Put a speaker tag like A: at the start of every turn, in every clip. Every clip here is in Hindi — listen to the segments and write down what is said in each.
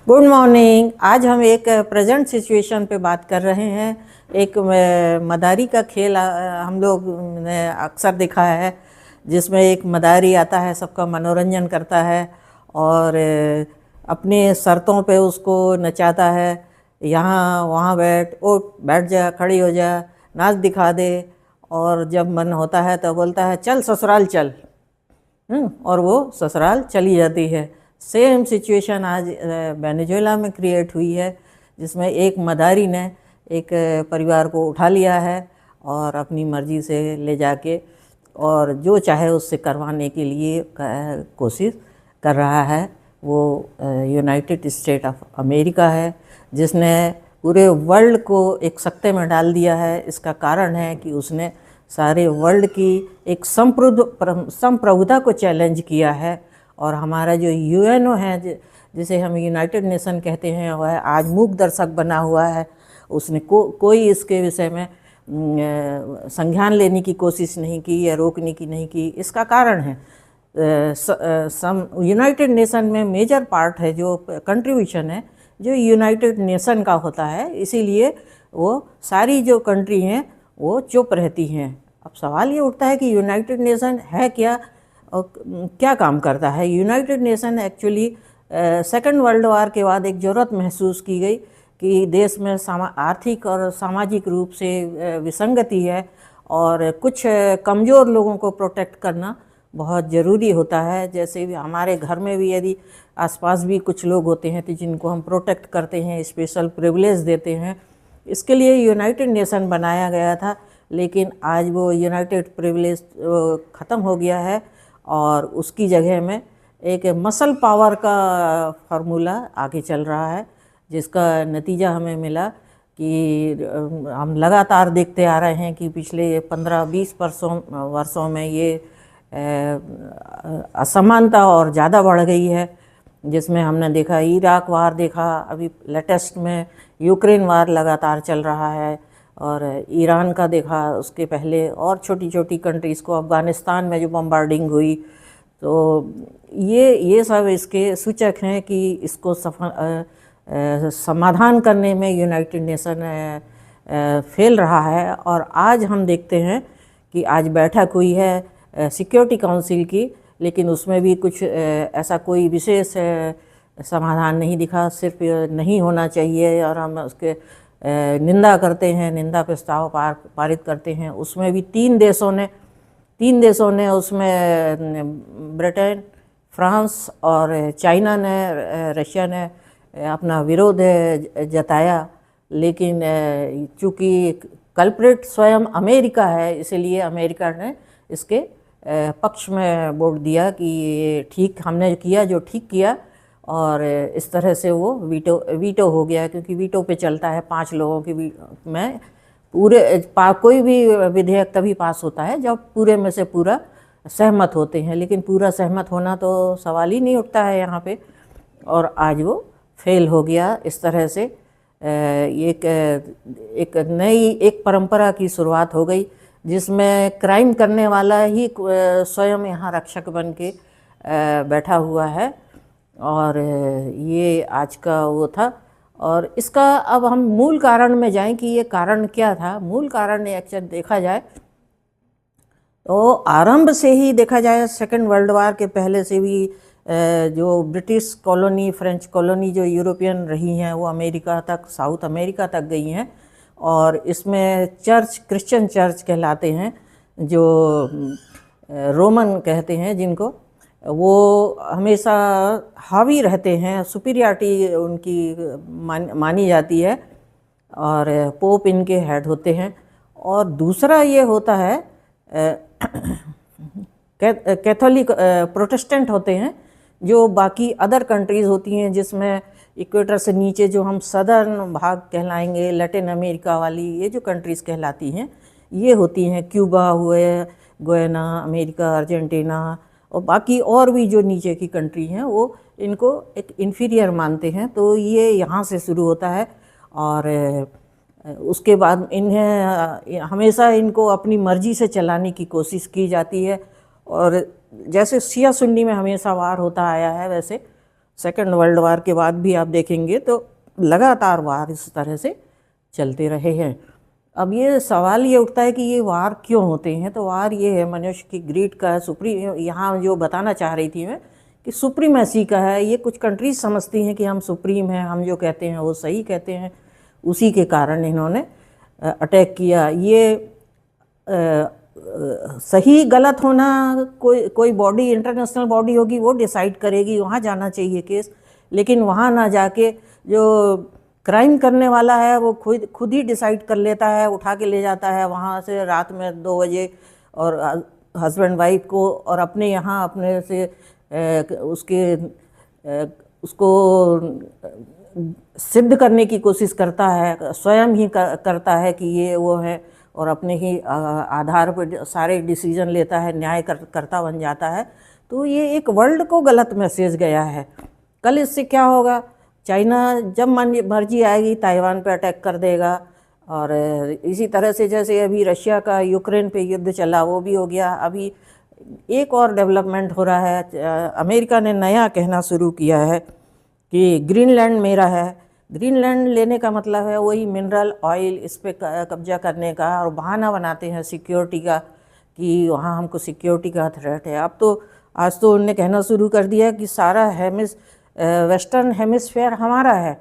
A: Good morning. आज हम एक प्रेजेंट सिचुएशन पे बात कर रहे हैं। एक मदारी का खेल हम लोग ने अक्सर देखा है, जिसमें एक मदारी आता है, सबका मनोरंजन करता है और अपने शर्तों पे उसको नचाता है। यहाँ वहाँ बैठ जा, खड़ी हो जा, नाच दिखा दे। और जब मन होता है तो बोलता है चल ससुराल चल, और वो ससुराल चली जाती है। सेम सिचुएशन आज वेनेजुएला में क्रिएट हुई है, जिसमें एक मदारी ने एक परिवार को उठा लिया है और अपनी मर्जी से ले जाके और जो चाहे उससे करवाने के लिए कोशिश कर रहा है। वो यूनाइटेड स्टेट ऑफ अमेरिका है, जिसने पूरे वर्ल्ड को एक सकते में डाल दिया है। इसका कारण है कि उसने सारे वर्ल्ड की एक संप्रभुता को चैलेंज किया है। और हमारा जो यूएनओ है, जिसे हम यूनाइटेड नेशन कहते हैं, वह आज मूक दर्शक बना हुआ है। उसने कोई इसके विषय में संज्ञान लेने की कोशिश नहीं की या रोकने की नहीं की। इसका कारण है यूनाइटेड नेशन में मेजर पार्ट है, जो कंट्रीब्यूशन है, जो यूनाइटेड नेशन का होता है। इसीलिए वो सारी जो कंट्री हैं वो चुप रहती हैं। अब सवाल ये उठता है कि यूनाइटेड नेशन है क्या और क्या काम करता है। United nation actually second world war के बाद एक ज़रूरत महसूस की गई कि देश में आर्थिक और सामाजिक रूप से विसंगति है और कुछ कमज़ोर लोगों को प्रोटेक्ट करना बहुत ज़रूरी होता है। जैसे भी हमारे घर में भी यदि आसपास भी कुछ लोग होते हैं तो जिनको हम प्रोटेक्ट करते हैं, स्पेशल प्रिविलेज देते हैं। इसके लिए यूनाइटेड नेशन बनाया गया था, लेकिन आज वो यूनाइटेड प्रिविलेज ख़त्म हो गया है और उसकी जगह में एक मसल पावर का फार्मूला आगे चल रहा है, जिसका नतीजा हमें मिला कि हम लगातार देखते आ रहे हैं कि पिछले 15-20 वर्षों में ये असमानता और ज़्यादा बढ़ गई है। जिसमें हमने देखा इराक वार देखा, अभी लेटेस्ट में यूक्रेन वार लगातार चल रहा है, और ईरान का देखा, उसके पहले और छोटी छोटी कंट्रीज़ को, अफ़गानिस्तान में जो बम्बार्डिंग हुई। तो ये सब इसके सूचक हैं कि इसको समाधान करने में यूनाइटेड नेशन फेल रहा है। और आज हम देखते हैं कि आज बैठक हुई है सिक्योरिटी काउंसिल की, लेकिन उसमें भी कुछ ऐसा कोई विशेष समाधान नहीं दिखा। सिर्फ नहीं होना चाहिए और हम उसके निंदा करते हैं, निंदा प्रस्ताव पारित करते हैं। उसमें भी तीन देशों ने उसमें ब्रिटेन, फ्रांस और चाइना ने, रशिया ने अपना विरोध जताया। लेकिन चूँकि कल्प्रिट स्वयं अमेरिका है, इसलिए अमेरिका ने इसके पक्ष में वोट दिया कि ये ठीक, हमने किया जो ठीक किया। और इस तरह से वो वीटो हो गया, क्योंकि वीटो पे चलता है 5 लोगों की में कोई भी विधेयक तभी पास होता है जब पूरे में से पूरा सहमत होते हैं। लेकिन पूरा सहमत होना तो सवाल ही नहीं उठता है यहाँ पे, और आज वो फेल हो गया। इस तरह से एक नई परंपरा की शुरुआत हो गई, जिसमें क्राइम करने वाला ही स्वयं यहाँ रक्षक बन के बैठा हुआ है। और ये आज का वो था। और इसका अब हम मूल कारण में जाएं कि ये कारण क्या था। मूल कारण अक्सर देखा जाए तो आरंभ से ही देखा जाए, सेकेंड वर्ल्ड वार के पहले से भी जो ब्रिटिश कॉलोनी, फ्रेंच कॉलोनी जो यूरोपियन रही हैं, वो अमेरिका तक, साउथ अमेरिका तक गई हैं। और इसमें चर्च, क्रिश्चियन चर्च कहलाते हैं, जो रोमन कहते हैं जिनको, वो हमेशा हावी रहते हैं, सुपीरियरिटी उनकी मानी जाती है, और पोप इनके हेड होते हैं। और दूसरा ये होता है कैथोलिक, प्रोटेस्टेंट होते हैं, जो बाकी अदर कंट्रीज़ होती हैं, जिसमें इक्वेटर से नीचे जो हम सदर्न भाग कहलाएंगे, लैटिन अमेरिका वाली ये जो कंट्रीज़ कहलाती हैं, ये होती हैं क्यूबा हुए, गुयाना, अमेरिका, अर्जेंटीना, और बाकी और भी जो नीचे की कंट्री हैं, वो इनको एक इन्फीरियर मानते हैं। तो ये यहाँ से शुरू होता है, और उसके बाद इन्हें हमेशा इनको अपनी मर्जी से चलाने की कोशिश की जाती है। और जैसे शिया सुन्नी में हमेशा वार होता आया है, वैसे सेकेंड वर्ल्ड वार के बाद भी आप देखेंगे तो लगातार वार इस तरह से चलते रहे हैं। अब ये सवाल ये उठता है कि ये वार क्यों होते हैं। तो वार ये है मनुष्य की ग्रीड का, यहाँ जो बताना चाह रही थी मैं कि सुप्रीमेसी का है। ये कुछ कंट्रीज समझती हैं कि हम सुप्रीम हैं, हम जो कहते हैं वो सही कहते हैं, उसी के कारण इन्होंने अटैक किया। ये सही गलत होना कोई बॉडी, इंटरनेशनल बॉडी होगी वो डिसाइड करेगी, वहाँ जाना चाहिए केस। लेकिन वहाँ ना जाके जो क्राइम करने वाला है वो खुद ही डिसाइड कर लेता है, उठा के ले जाता है वहाँ से रात में 2 बजे, और हस्बैंड वाइफ को, और अपने यहाँ अपने से उसको सिद्ध करने की कोशिश करता है, स्वयं ही करता है कि ये वो है, और अपने ही आधार पर सारे डिसीजन लेता है, न्याय करता बन जाता है। तो ये एक वर्ल्ड को गलत मैसेज गया है। कल इससे क्या होगा, चाइना जब मर्जी आएगी ताइवान पे अटैक कर देगा, और इसी तरह से जैसे अभी रशिया का यूक्रेन पे युद्ध चला वो भी हो गया। अभी एक और डेवलपमेंट हो रहा है, अमेरिका ने नया कहना शुरू किया है कि ग्रीनलैंड मेरा है। ग्रीनलैंड लेने का मतलब है वही मिनरल ऑयल, इस पे कब्जा करने का, और बहाना बनाते हैं सिक्योरिटी का कि वहाँ हमको सिक्योरिटी का थ्रेट है। अब तो आज तो उनने कहना शुरू कर दिया कि सारा वेस्टर्न हेमिस्फेयर हमारा है।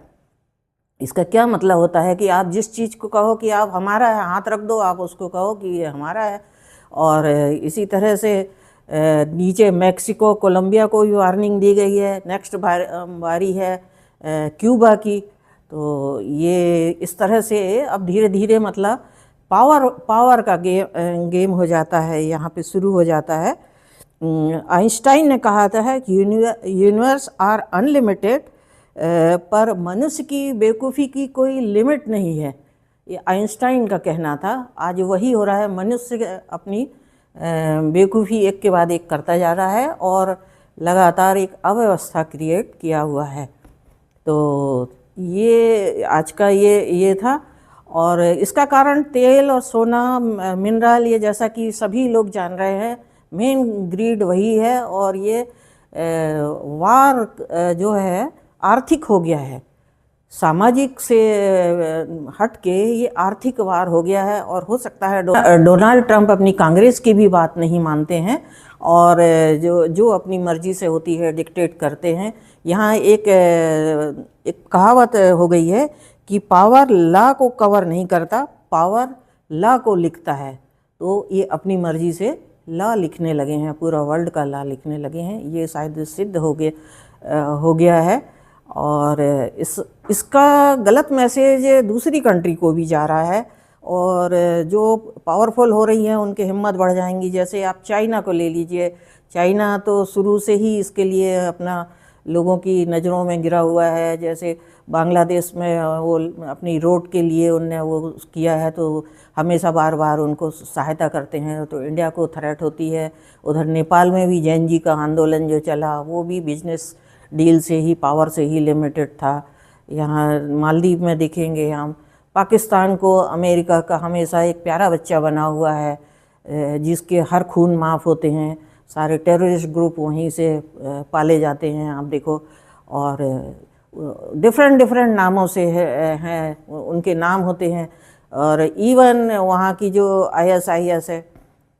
A: इसका क्या मतलब होता है कि आप जिस चीज़ को कहो कि आप हमारा है, हाथ रख दो, आप उसको कहो कि ये हमारा है। और इसी तरह से नीचे मैक्सिको, कोलंबिया को भी वार्निंग दी गई है। नेक्स्ट बारी है क्यूबा की। तो ये इस तरह से अब धीरे धीरे मतलब पावर का गेम हो जाता है, यहाँ पे शुरू हो जाता है। आइंस्टाइन ने कहा था कि यूनिवर्स आर अनलिमिटेड, पर मनुष्य की बेवकूफ़ी की कोई लिमिट नहीं है। ये आइंस्टाइन का कहना था। आज वही हो रहा है, मनुष्य अपनी बेवकूफ़ी एक के बाद एक करता जा रहा है और लगातार एक अव्यवस्था क्रिएट किया हुआ है। तो ये आज का ये था। और इसका कारण तेल और सोना, मिनरल, ये जैसा कि सभी लोग जान रहे हैं, मेन ग्रीड वही है। और ये वार जो है आर्थिक हो गया है, सामाजिक से हट के ये आर्थिक वार हो गया है। और हो सकता है डोनाल्ड ट्रंप अपनी कांग्रेस की भी बात नहीं मानते हैं, और जो अपनी मर्जी से होती है डिक्टेट करते हैं। यहाँ एक कहावत हो गई है कि पावर लॉ को कवर नहीं करता, पावर लॉ को लिखता है। तो ये अपनी मर्जी से लॉ लिखने लगे हैं, पूरा वर्ल्ड का लॉ लिखने लगे हैं। ये शायद सिद्ध हो गया है। और इसका गलत मैसेज दूसरी कंट्री को भी जा रहा है, और जो पावरफुल हो रही हैं उनकी हिम्मत बढ़ जाएंगी। जैसे आप चाइना को ले लीजिए, चाइना तो शुरू से ही इसके लिए अपना लोगों की नज़रों में गिरा हुआ है। जैसे बांग्लादेश में वो अपनी रोड के लिए उनने वो किया है, तो हमेशा बार बार उनको सहायता करते हैं, तो इंडिया को थ्रेट होती है। उधर नेपाल में भी जैन जी का आंदोलन जो चला वो भी बिजनेस डील से ही, पावर से ही लिमिटेड था। यहाँ मालदीव में देखेंगे हम, पाकिस्तान को अमेरिका का हमेशा एक प्यारा बच्चा बना हुआ है, जिसके हर खून माफ़ होते हैं। सारे टेररिस्ट ग्रुप वहीं से पाले जाते हैं, आप देखो। और डिफरेंट नामों से हैं, उनके नाम होते हैं। और इवन वहाँ की जो ISIS है,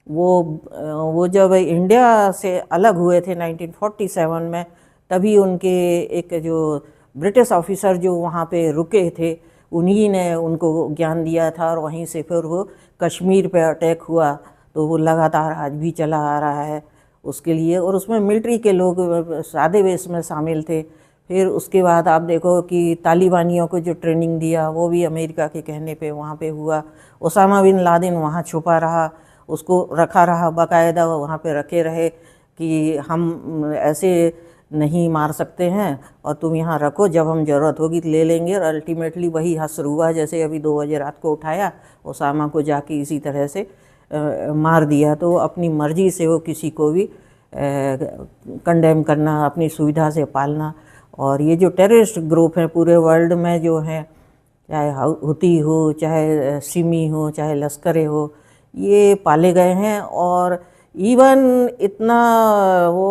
A: वो जब इंडिया से अलग हुए थे 1947 में, तभी उनके एक जो ब्रिटिश ऑफिसर जो वहाँ पे रुके थे, उन्हीं ने उनको ज्ञान दिया था। और वहीं से फिर वो कश्मीर पे अटैक हुआ, तो वो लगातार आज भी चला आ रहा है उसके लिए। और उसमें मिलिट्री के लोग सादे वेश में शामिल थे। फिर उसके बाद आप देखो कि तालिबानियों को जो ट्रेनिंग दिया वो भी अमेरिका के कहने पे वहाँ पे हुआ। ओसामा बिन लादेन वहाँ छुपा रहा, उसको रखा रहा, बाकायदा वहाँ पे रखे रहे कि हम ऐसे नहीं मार सकते हैं, और तुम यहाँ रखो, जब हम ज़रूरत होगी तो ले लेंगे। और अल्टीमेटली वही हश्र हुआ, जैसे अभी 2 बजे रात को उठाया ओसामा को, जाके इसी तरह से मार दिया। तो अपनी मर्जी से वो किसी को भी कंडेम करना, अपनी सुविधा से पालना। और ये जो टेररिस्ट ग्रुप हैं पूरे वर्ल्ड में जो हैं, चाहे हुती हो, चाहे सिमी हो, चाहे लश्कर हो, ये पाले गए हैं। और इवन इतना वो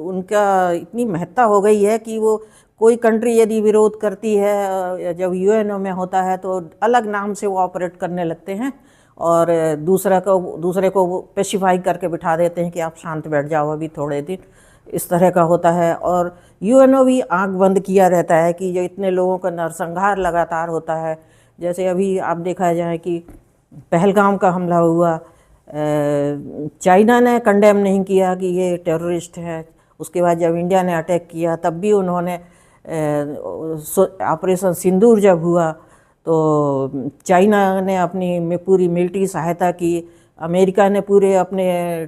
A: उनका इतनी महत्ता हो गई है कि वो कोई कंट्री यदि विरोध करती है, जब यूएनओ में होता है तो अलग नाम से वो ऑपरेट करने लगते हैं और दूसरे को वो पेसिफाई करके बिठा देते हैं कि आप शांत बैठ जाओ अभी थोड़े दिन, इस तरह का होता है। और यूएनओ भी आंख बंद किया रहता है कि जो इतने लोगों का नरसंहार लगातार होता है। जैसे अभी आप देखा जाए कि पहलगाम का हमला हुआ, चाइना ने कंडेम नहीं किया कि ये टेररिस्ट है। उसके बाद जब इंडिया ने अटैक किया तब भी उन्होंने, ऑपरेशन सिंदूर जब हुआ तो चाइना ने अपनी में पूरी मिलिट्री सहायता की, अमेरिका ने पूरे अपने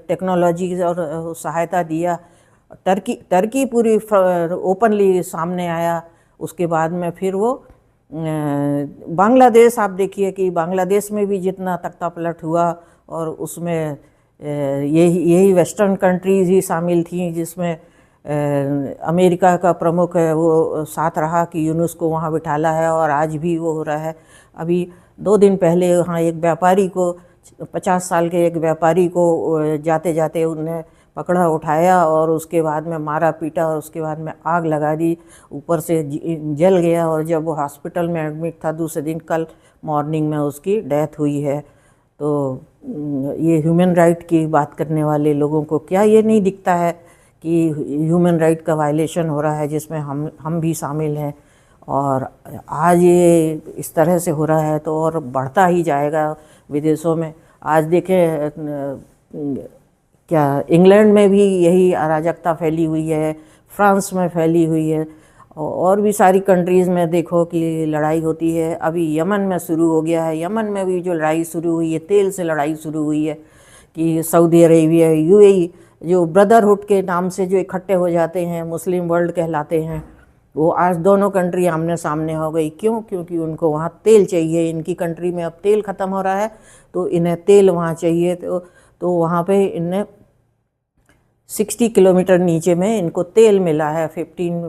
A: टेक्नोलॉजी और सहायता दिया, टर्की पूरी ओपनली सामने आया। उसके बाद में फिर वो बांग्लादेश, आप देखिए कि बांग्लादेश में भी जितना तख्तापलट हुआ और उसमें यही वेस्टर्न कंट्रीज़ ही शामिल थी, जिसमें अमेरिका का प्रमुख है वो साथ रहा कि यूनुस को वहाँ बिठाला है और आज भी वो हो रहा है। अभी 2 दिन पहले वहाँ एक व्यापारी को, 50 साल के एक व्यापारी को जाते जाते उन्हें पकड़ा, उठाया और उसके बाद में मारा पीटा और उसके बाद में आग लगा दी, ऊपर से जल गया। और जब वो हॉस्पिटल में एडमिट था दूसरे दिन, कल मॉर्निंग में उसकी डेथ हुई है। तो ये ह्यूमन राइट की बात करने वाले लोगों को क्या ये नहीं दिखता है कि ह्यूमन राइट का वायलेशन हो रहा है, जिसमें हम भी शामिल हैं। और आज ये इस तरह से हो रहा है तो और बढ़ता ही जाएगा विदेशों में। आज देखें क्या इंग्लैंड में भी यही अराजकता फैली हुई है, फ्रांस में फैली हुई है, और भी सारी कंट्रीज़ में देखो कि लड़ाई होती है। अभी यमन में शुरू हो गया है, यमन में भी जो लड़ाई शुरू हुई है, तेल से लड़ाई शुरू हुई है कि सऊदी अरेबिया, यूएई जो ब्रदरहुड के नाम से जो इकट्ठे हो जाते हैं, मुस्लिम वर्ल्ड कहलाते हैं, वो आज दोनों कंट्री आमने सामने हो गई। क्यों? क्योंकि उनको वहाँ तेल चाहिए। इनकी कंट्री में अब तेल ख़त्म हो रहा है तो इन्हें तेल वहाँ चाहिए। तो वहाँ पे इन्हें 60 किलोमीटर नीचे में इनको तेल मिला है। 15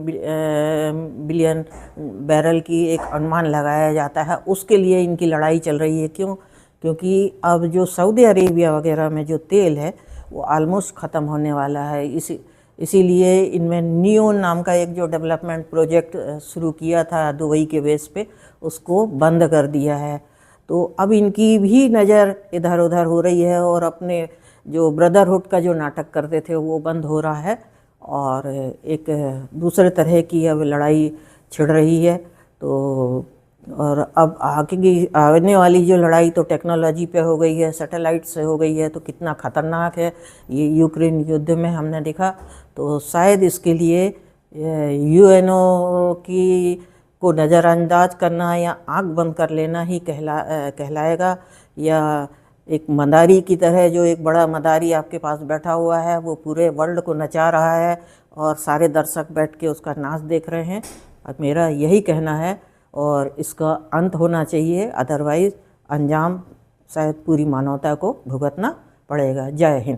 A: बिलियन बैरल की एक अनुमान लगाया जाता है, उसके लिए इनकी लड़ाई चल रही है। क्यों? क्योंकि अब जो सऊदी अरेबिया वगैरह में जो तेल है वो आलमोस्ट ख़त्म होने वाला है। इसीलिए इनमें नियोन नाम का एक जो डेवलपमेंट प्रोजेक्ट शुरू किया था दुबई के बेस पे, उसको बंद कर दिया है। तो अब इनकी भी नज़र इधर उधर हो रही है और अपने जो ब्रदरहुड का जो नाटक करते थे वो बंद हो रहा है और एक दूसरे तरह की अब लड़ाई छिड़ रही है। तो और अब आने वाली जो लड़ाई तो टेक्नोलॉजी पे हो गई है, सैटेलाइट से हो गई है, तो कितना ख़तरनाक है ये यूक्रेन युद्ध में हमने देखा। तो शायद इसके लिए यूएनओ की को नज़रअंदाज करना या आँख बंद कर लेना ही कहलाएगा। या एक मदारी की तरह, जो एक बड़ा मदारी आपके पास बैठा हुआ है वो पूरे वर्ल्ड को नचा रहा है और सारे दर्शक बैठ के उसका नाच देख रहे हैं। अब मेरा यही कहना है और इसका अंत होना चाहिए, अदरवाइज़ अंजाम शायद पूरी मानवता को भुगतना पड़ेगा। जय हिंद।